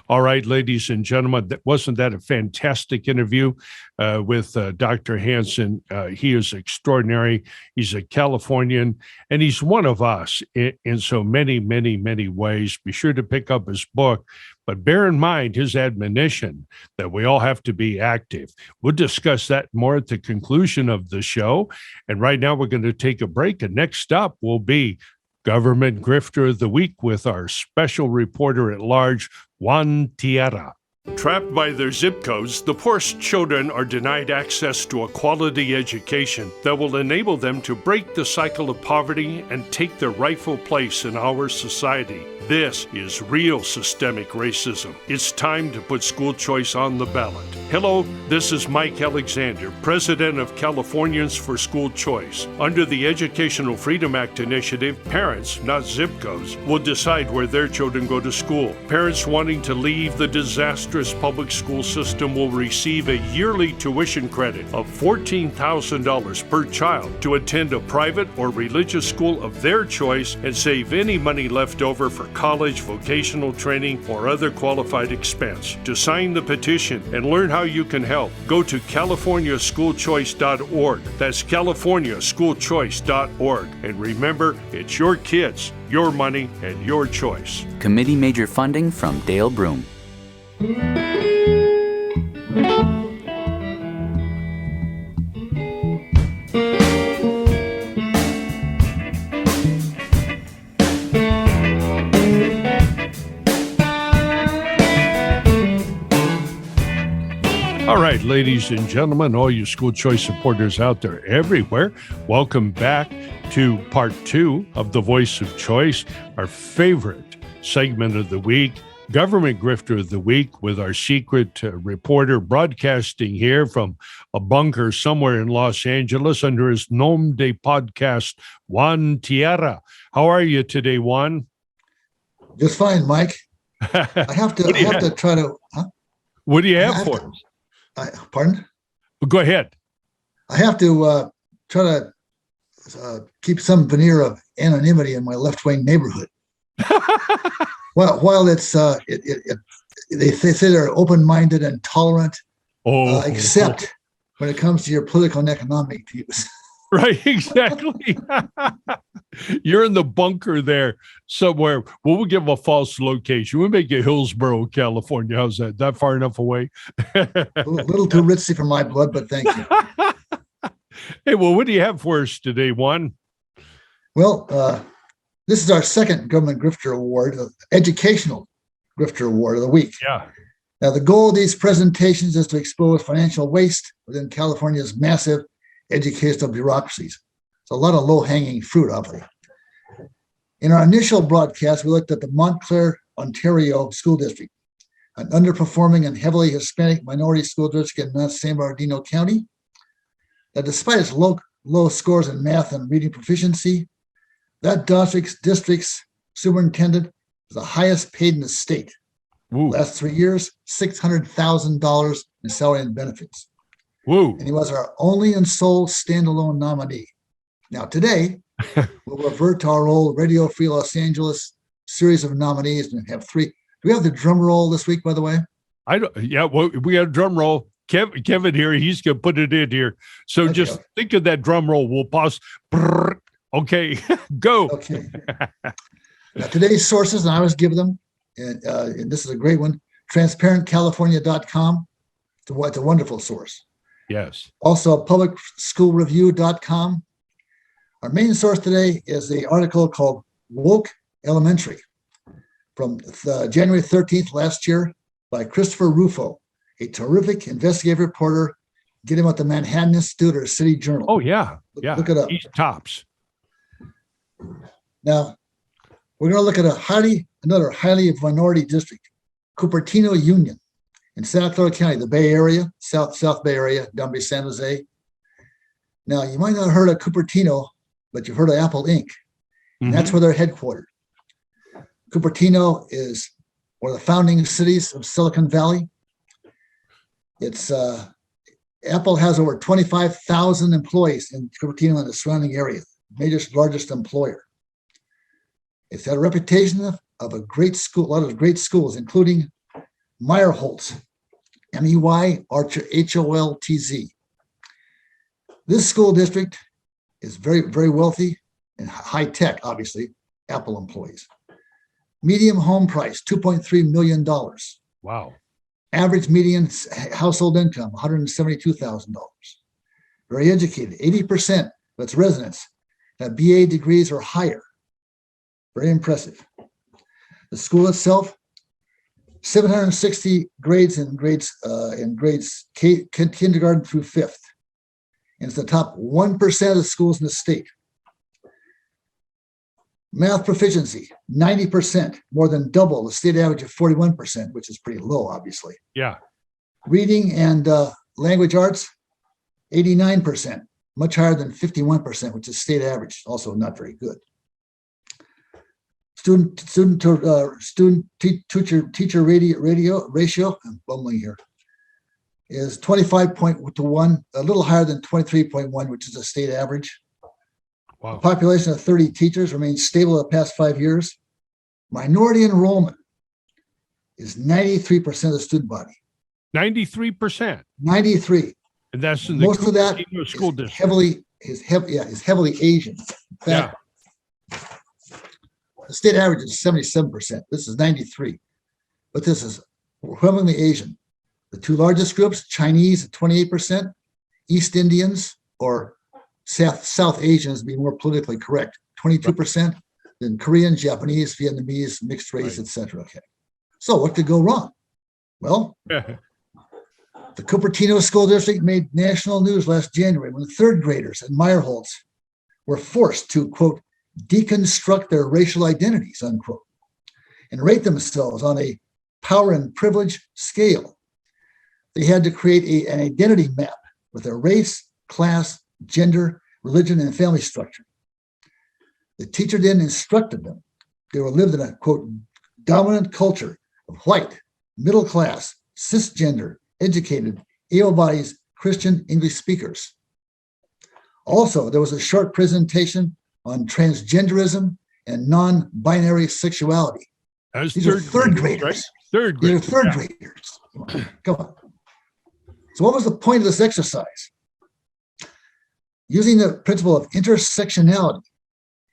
All right, ladies and gentlemen, wasn't that a fantastic interview with Dr. Hanson? He is extraordinary. He's a Californian, and he's one of us in so many, many, many ways. Be sure to pick up his book, but bear in mind his admonition that we all have to be active. We'll discuss that more at the conclusion of the show. And right now we're going to take a break, and next up will be Government Grifter of the Week with our special reporter at large, Juan Tierra. Trapped by their zip codes, the poorest children are denied access to a quality education that will enable them to break the cycle of poverty and take their rightful place in our society. This is real systemic racism. It's time to put school choice on the ballot. Hello, this is Mike Alexander, president of Californians for School Choice. Under the Educational Freedom Act initiative, parents, not zip codes, will decide where their children go to school. Parents wanting to leave the disastrous public school system will receive a yearly tuition credit of $14,000 per child to attend a private or religious school of their choice and save any money left over for college, vocational training, or other qualified expense. To sign the petition and learn how you can help, go to CaliforniaSchoolChoice.org. That's CaliforniaSchoolChoice.org. And remember, it's your kids, your money, and your choice. Committee major funding from Dale Broome. All right, ladies and gentlemen, all you school choice supporters out there everywhere, welcome back to part 2 of The Voice of Choice, our favorite segment of the week, Government Grifter of the Week, with our secret reporter broadcasting here from a bunker somewhere in Los Angeles under his Nom de Podcast, Juan Tierra. How are you today, Juan? Just fine, Mike. I have to try to. Huh? What do you have for us? Pardon? Go ahead. I have to try to keep some veneer of anonymity in my left-wing neighborhood. while they say they're open-minded and tolerant, except when it comes to your political and economic views. Right, exactly. You're in the bunker there somewhere. Well, we'll give a false location. We'll make it Hillsborough, California. How's that? That far enough away? A little too ritzy for my blood, but thank you. Hey, well, what do you have for us today, Juan? Well, this is our second Government Grifter Award, Educational Grifter Award of the week. Yeah. Now, the goal of these presentations is to expose financial waste within California's massive educational bureaucracies. It's a lot of low-hanging fruit, obviously. In our initial broadcast, we looked at the Montclair, Ontario School District, an underperforming and heavily Hispanic minority school district in San Bernardino County. That despite its low scores in math and reading proficiency, that district's superintendent is the highest paid in the state. Woo. Last 3 years, $600,000 in salary and benefits. Woo. And he was our only and sole standalone nominee. Now today, we'll revert to our old Radio Free Los Angeles series of nominees and have three. Do we have the drum roll this week, by the way? I don't. Yeah, well, we got a drum roll. Kevin here, he's going to put it in here. So Okay. just think of that drum roll. We'll pause. Brrr. Okay, go. Okay. Now today's sources, and I always give them, and this is a great one, transparentcalifornia.com. It's a wonderful source. Yes. Also, publicschoolreview.com. Our main source today is the article called Woke Elementary from January 13th last year by Christopher Rufo, a terrific investigative reporter. Get him at the Manhattan Institute or City Journal. Oh, yeah. Yeah. Look it up. He's tops. Now, we're going to look at another highly minority district, Cupertino Union in Santa Clara County, the Bay Area, South Bay Area, down by San Jose. Now, you might not have heard of Cupertino, but you've heard of Apple Inc. And that's where they're headquartered. Cupertino is one of the founding cities of Silicon Valley. It's Apple has over 25,000 employees in Cupertino and the surrounding area, largest employer. It's had a reputation of a great school, a lot of great schools, including Meyerholtz, Meyerholtz. This school district is very, very wealthy and high tech, obviously, Apple employees. Median home price, $2.3 million. Wow. Average median household income, $172,000. Very educated. 80% of its residents have BA degrees or higher. Very impressive. The school itself, 760 grades in grades kindergarten through fifth. And it's the top 1% of the schools in the state. Math proficiency, 90%, more than double the state average of 41%, which is pretty low, obviously. Yeah. Reading and language arts, 89%, much higher than 51%, which is state average, also not very good. Teacher ratio, I'm bumbling here, is 25.1, a little higher than 23.1, which is a state average. Wow. The population of 30 teachers remains stable the past 5 years. Minority enrollment is 93% of the student body. 93%. 93. And that's in the Most of that Cupertino school district. is heavily Asian. In fact, the state average is 77%. This is 93. But this is overwhelmingly Asian. The two largest groups, Chinese at 28%, East Indians or South Asians, to be more politically correct, 22%, then Korean, Japanese, Vietnamese, mixed race, etc. Okay. So what could go wrong? Well, the Cupertino School District made national news last January when third graders at Meyerholtz were forced to, quote, deconstruct their racial identities, unquote, and rate themselves on a power and privilege scale. They had to create an identity map with their race, class, gender, religion, and family structure. The teacher then instructed them. They were lived in a, quote, dominant culture of white, middle class, cisgender, educated, able-bodied Christian English speakers. Also, there was a short presentation on transgenderism and non-binary sexuality. That's These are third graders. Right? Third These are graders. third graders. Come on. So what was the point of this exercise? Using the principle of intersectionality,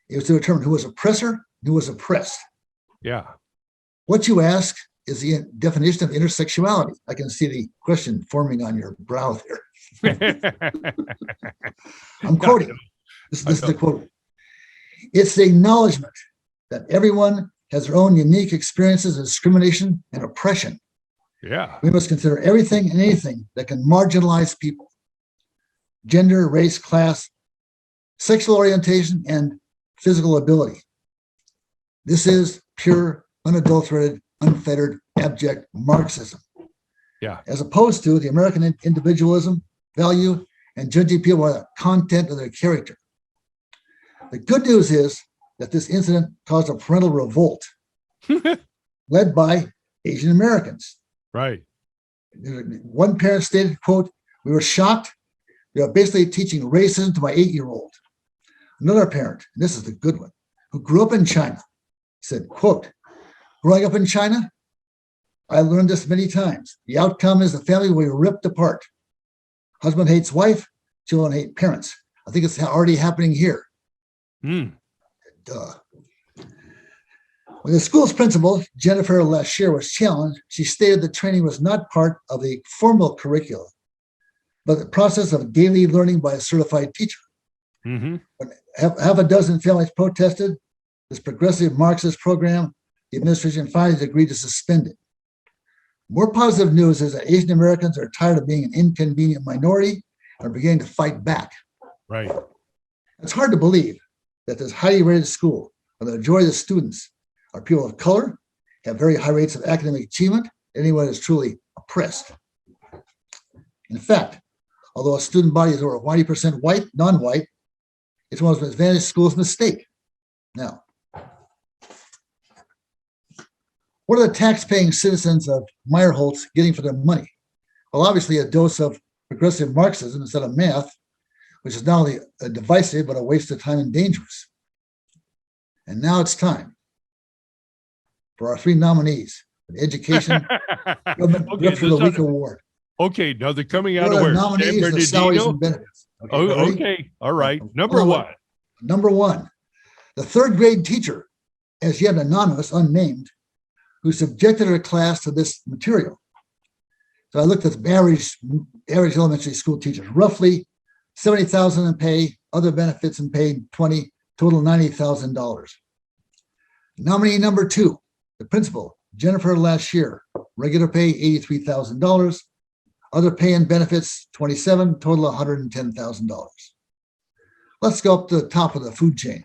it was to determine who was oppressor and who was oppressed. Yeah. What you ask is the definition of intersexuality. I can see the question forming on your brow there. I'm quoting. This is the quote. It's the acknowledgement that everyone has their own unique experiences of discrimination and oppression. Yeah. We must consider everything and anything that can marginalize people: gender, race, class, sexual orientation, and physical ability. This is pure, unadulterated, unfettered, abject Marxism. Yeah. As opposed to the American individualism, value, and judging people by the content of their character. The good news is that this incident caused a parental revolt led by Asian Americans. Right. One parent stated, quote, "We were shocked. They are basically teaching racism to my 8-year-old." Another parent, and this is the good one, who grew up in China, said, quote, "Growing up in China, I learned this many times. The outcome is the family will be ripped apart. Husband hates wife, children hate parents. I think it's already happening here." Duh. When the school's principal, Jennifer Lashier, was challenged, she stated the training was not part of the formal curriculum, but the process of daily learning by a certified teacher. When half a dozen families protested this progressive Marxist program, the administration finally agreed to suspend it. More positive news is that Asian Americans are tired of being an inconvenient minority and are beginning to fight back. Right. It's hard to believe that this highly rated school, where the majority of the students are people of color, have very high rates of academic achievement, anyone is truly oppressed. In fact, although a student body is over 90% white, non-white, it's one of the most advantaged schools in the state. Now, what are the tax-paying citizens of Meyerholtz getting for their money? Well, obviously a dose of progressive Marxism instead of math, which is not only divisive, but a waste of time and dangerous. And now it's time for our 3 nominees for the Education Government Grifter of the Week Award. Okay, now they're coming out What of are where? the nominees, San the salaries Bernardino? and benefits. Oh, ready? okay. All right. Number one. Number one, the 3rd grade teacher, as yet anonymous, unnamed, who subjected her class to this material. So I looked at the average elementary school teachers, roughly $70,000 in pay, other benefits and paid 20, total $90,000. Nominee number 2, the principal, Jennifer Lashier, regular pay $83,000, other pay and benefits 27, total $110,000. Let's go up to the top of the food chain.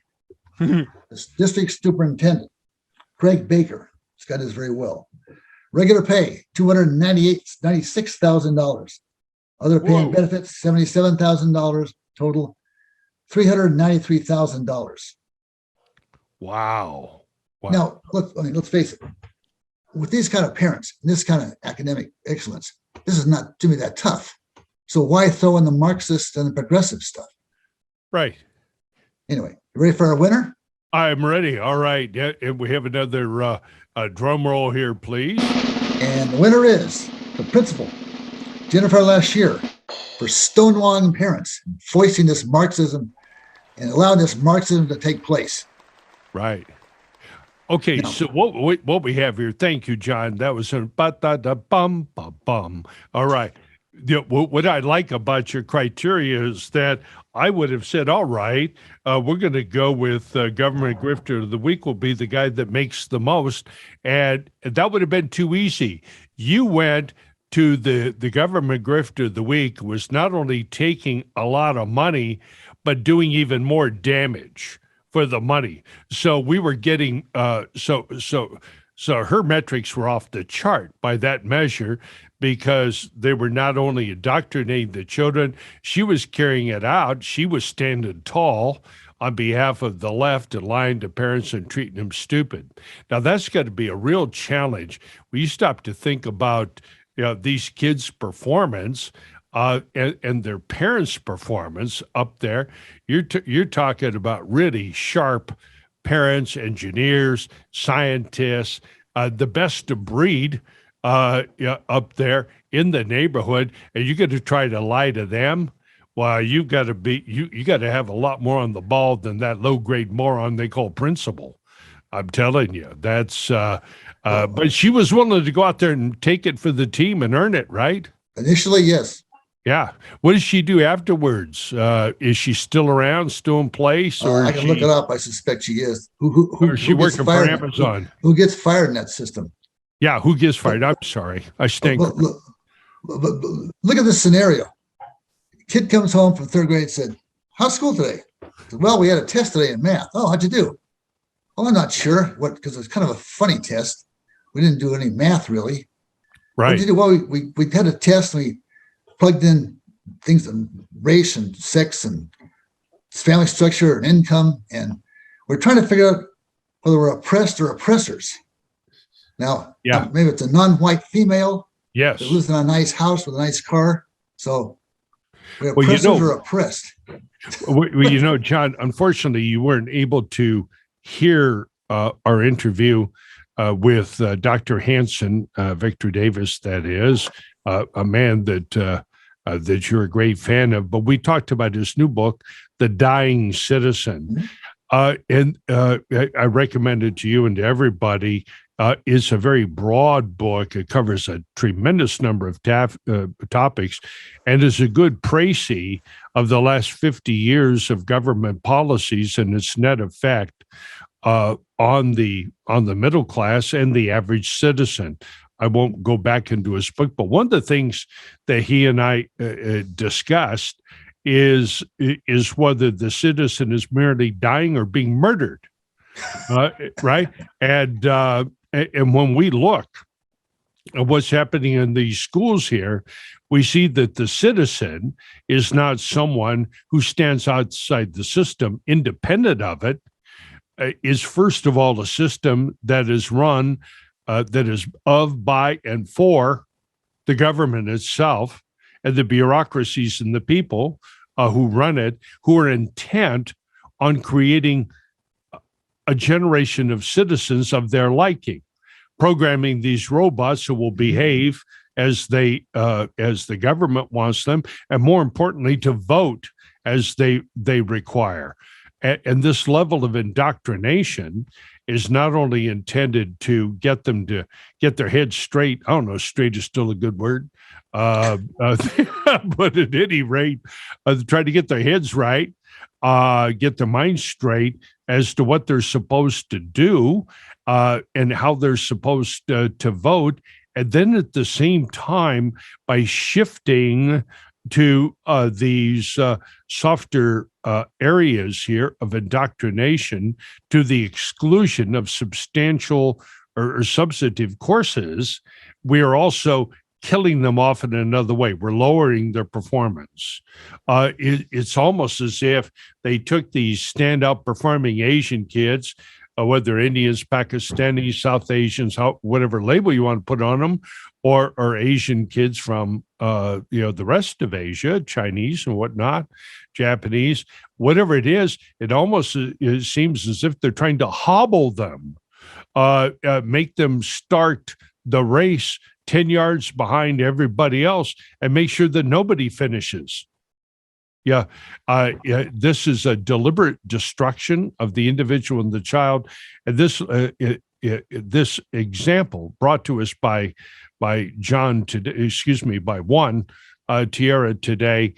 The district superintendent, Craig Baker, this guy does very well. Regular pay $296,000. Other pay and benefits $77,000, total $393,000. Wow. Now, let's face it. With these kind of parents and this kind of academic excellence, this is not to me that tough. So why throw in the Marxist and the progressive stuff? Right. Anyway, you ready for our winner? I'm ready. All right. Yeah, and we have another drum roll here, please. And the winner is the principal, Jennifer Lashier, for stonewalling parents, foisting this Marxism and allowing this Marxism to take place. Right. Okay, so what we have here, thank you, John. That was a ba-da-da-bum-ba-bum. All right. What I like about your criteria is that I would have said, all right, we're going to go with Government Grifter of the Week will be the guy that makes the most. And that would have been too easy. You went to the Government Grifter of the Week was not only taking a lot of money, but doing even more damage for the money. So we were getting so her metrics were off the chart by that measure because they were not only indoctrinating the children, she was carrying it out. She was standing tall on behalf of the left and lying to parents and treating them stupid. Now that's got to be a real challenge. When you stop to think about these kids' performance and their parents' performance up there, you're talking about really sharp parents, engineers, scientists, the best of breed up there in the neighborhood, and you're going to try to lie to them. Well, you got to have a lot more on the ball than that low grade moron they call principal. I'm telling you, that's. But she was willing to go out there and take it for the team and earn it, right? Initially, yes. Yeah. What does she do afterwards? Is she still around, still in place, or I can look it up. I suspect she is. Who or is she working for Amazon? Who gets fired in that system? Yeah, who gets fired? I'm sorry, I stink. Look at this scenario. Kid comes home from third grade and said, "How's school today?" I said, "Well, we had a test today in math." "Oh, how'd you do?" "Well, I'm not sure." "What?" "Because it's kind of a funny test. We didn't do any math really." Right. "What'd you do?" "Well, we had a test and we plugged in things in race and sex and family structure and income, and we're trying to figure out whether we're oppressed or oppressors." Now, maybe it's a non-white female. Yes. That lives in a nice house with a nice car. So we're oppressors or oppressed. Well, John, unfortunately, you weren't able to hear our interview with Dr. Hanson, Victor Davis, that is, a man that you're a great fan of. But we talked about his new book, The Dying Citizen. And I recommend it to you and to everybody. It's a very broad book. It covers a tremendous number of topics and is a good précis of the last 50 years of government policies and its net effect on the middle class and the average citizen. I won't go back into his book, but one of the things that he and I discussed is whether the citizen is merely dying or being murdered, right? And when we look at what's happening in these schools here, we see that the citizen is not someone who stands outside the system, independent of it. Is first of all a system that is run, that is of, by, and for the government itself, and the bureaucracies and the people who run it, who are intent on creating a generation of citizens of their liking, programming these robots who will behave as the government wants them, and more importantly, to vote as they require. And this level of indoctrination is not only intended to get them to get their heads straight. I don't know, straight is still a good word. But at any rate, try to get their heads right, get their minds straight as to what they're supposed to do and how they're supposed to vote. And then at the same time, by shifting to these softer areas here of indoctrination to the exclusion of substantial or substantive courses, we are also killing them off in another way. We're lowering their performance. It's almost as if they took these standout performing Asian kids, whether Indians, Pakistanis, South Asians, whatever label you want to put on them, or Asian kids from the rest of Asia, Chinese and whatnot, Japanese, whatever it is, it seems as if they're trying to hobble them, make them start the race 10 yards behind everybody else and make sure that nobody finishes. This is a deliberate destruction of the individual and the child. And this example brought to us by Juan Tierra today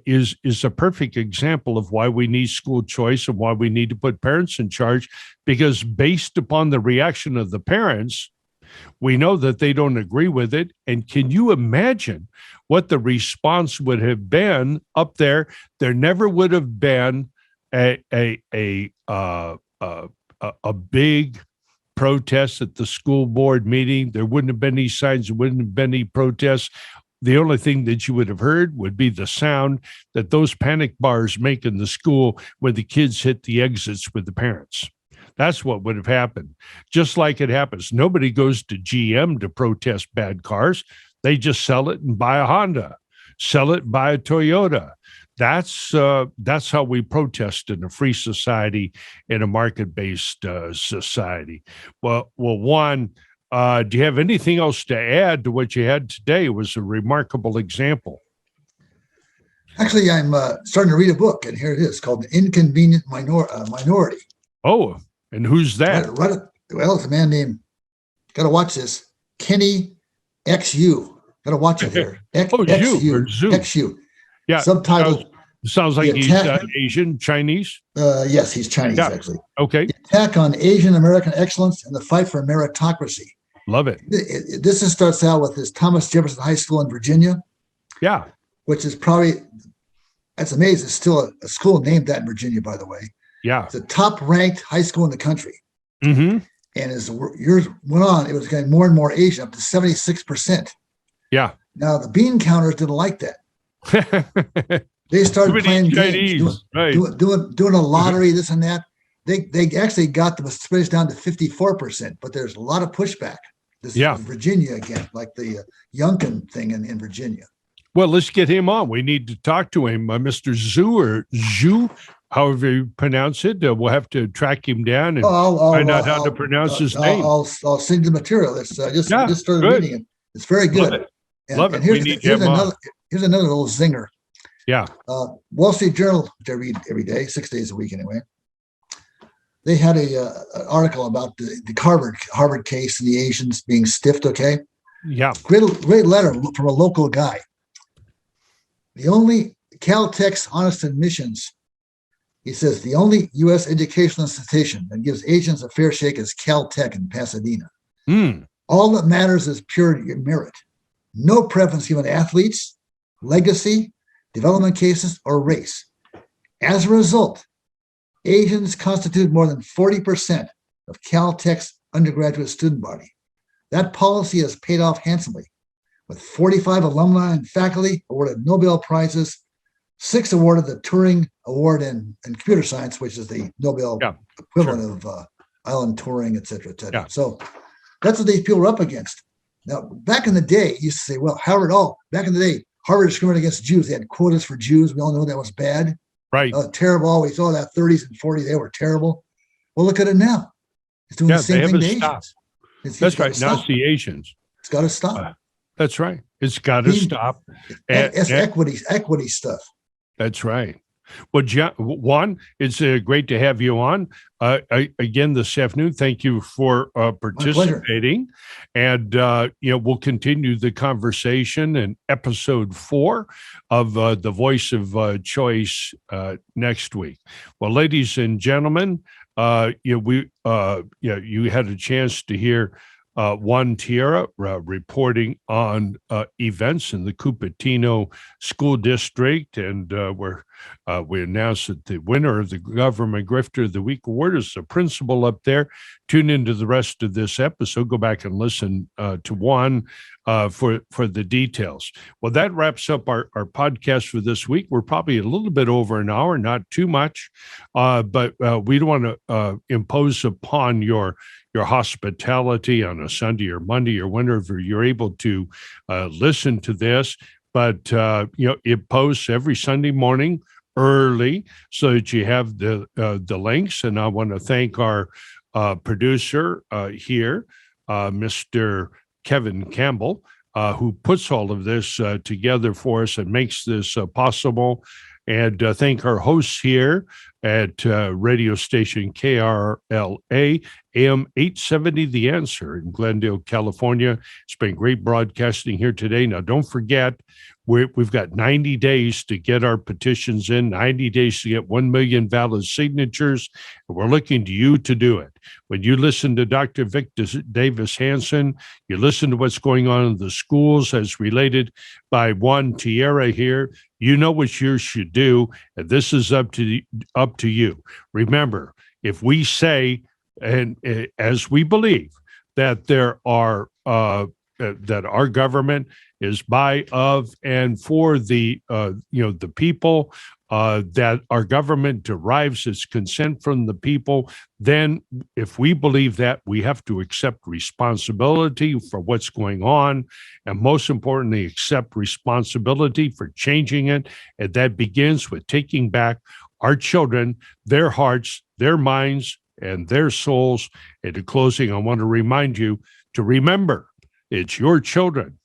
is a perfect example of why we need school choice and why we need to put parents in charge, because based upon the reaction of the parents, we know that they don't agree with it. And can you imagine what the response would have been up there? There never would have been a big protest at the school board meeting. There wouldn't have been any signs. There wouldn't have been any protests. The only thing that you would have heard would be the sound that those panic bars make in the school when the kids hit the exits with the parents. That's what would have happened. Just like it happens. Nobody goes to GM to protest bad cars. They just sell it and buy a Honda, sell it, buy a Toyota. that's how we protest in a free society, in a market-based society. Well, Juan, do you have anything else to add to what you had today? It was a remarkable example. Actually, I'm starting to read a book, and here it is called "The Inconvenient Minority." Oh, and who's that? Well, it's a man named. Got to watch this. Kenny XU. Got to watch it here. XU. Yeah. Subtitle. Sounds like he's Asian, Chinese. Yes, he's Chinese, actually. Okay. The attack on Asian American excellence and the fight for meritocracy. Love it. This starts out with this Thomas Jefferson High School in Virginia. Yeah. Which is that's amazing. It's still a school named that in Virginia, by the way. Yeah. It's the top ranked high school in the country. Mm-hmm. And as the years went on, it was getting more and more Asian, up to 76%. Yeah. Now, the bean counters didn't like that. They started playing games, doing a lottery, this and that. They actually got the percentage down to 54%, but there's a lot of pushback. This is Virginia again, like the Youngkin thing in Virginia. Well, let's get him on. We need to talk to him, Mr. Zhu, however you pronounce it. We'll have to track him down and find out how to pronounce his name. I'll send the material. I just started reading it. It's very good. Love it. Here's another little zinger. Yeah. Wall Street Journal, which I read every day, 6 days a week anyway. They had an article about the Harvard case and the Asians being stiffed. Okay. Yeah. Great letter from a local guy. The only Caltech's honest admissions, he says, the only U.S. educational institution that gives Asians a fair shake is Caltech in Pasadena. All that matters is pure merit. No preference given to athletes, legacy, development cases, or race. As a result, Asians constitute more than 40% of Caltech's undergraduate student body. That policy has paid off handsomely, with 45 alumni and faculty awarded Nobel Prizes, 6 awarded the Turing Award in computer science, which is the Nobel equivalent of Alan Turing, et cetera, et cetera. Yeah. So that's what these people are up against. Now, back in the day, you used to say, well, back in the day, Harvard discriminated against Jews. They had quotas for Jews. We all know that was bad. Right. Terrible. Always saw that 30s and 40s. They were terrible. Well, look at it now. It's doing the same thing to Asians. That's right. Now it's the Asians. It's got to stop. That's right. It's got to stop. It's equity stuff. That's right. Well, Juan, it's great to have you on again this afternoon. Thank you for participating, and we'll continue the conversation in episode 4 of the Voice of Choice next week. Well, ladies and gentlemen, you had a chance to hear Juan Tierra reporting on events in the Cupertino School District, and we announced that the winner of the Government Grifter of the Week award is the principal up there. Tune into the rest of this episode. Go back and listen to Juan for the details. Well, that wraps up our podcast for this week. We're probably a little bit over an hour, not too much, but we don't want to impose upon your hospitality on a Sunday or Monday or whenever you're able to listen to this. But, it posts every Sunday morning early so that you have the links. And I want to thank our producer here, Mr. Kevin Campbell, who puts all of this together for us and makes this possible. And thank our hosts here at radio station KRLA, AM 870 The Answer in Glendale, California. It's been great broadcasting here today. Now, don't forget, we've got 90 days to get our petitions in, 90 days to get 1 million valid signatures, and we're looking to you to do it. When you listen to Dr. Davis Hanson, you listen to what's going on in the schools as related by Juan Tierra here, you know what you should do, and this is up to you. Remember, if we say, and as we believe, that there are that our government is by, of, and for the the people that our government derives its consent from the people, then if we believe that, we have to accept responsibility for what's going on, and most importantly, accept responsibility for changing it. And that begins with taking back our children, their hearts, their minds, and their souls. And in closing, I want to remind you to remember, it's your children,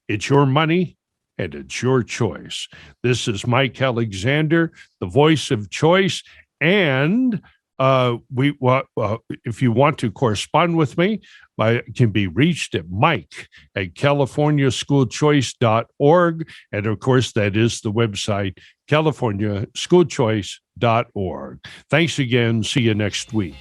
it's your money, and it's your choice. This is Mike Alexander, the voice of choice. And if you want to correspond with me, I can be reached at mike@californiaschoolchoice.org. And of course, that is the website, californiaschoolchoice.org. Thanks again. See you next week.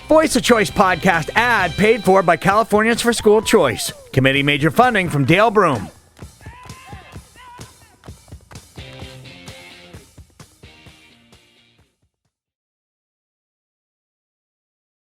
Voice of Choice podcast ad paid for by Californians for School Choice. Committee major funding from Dale Broome.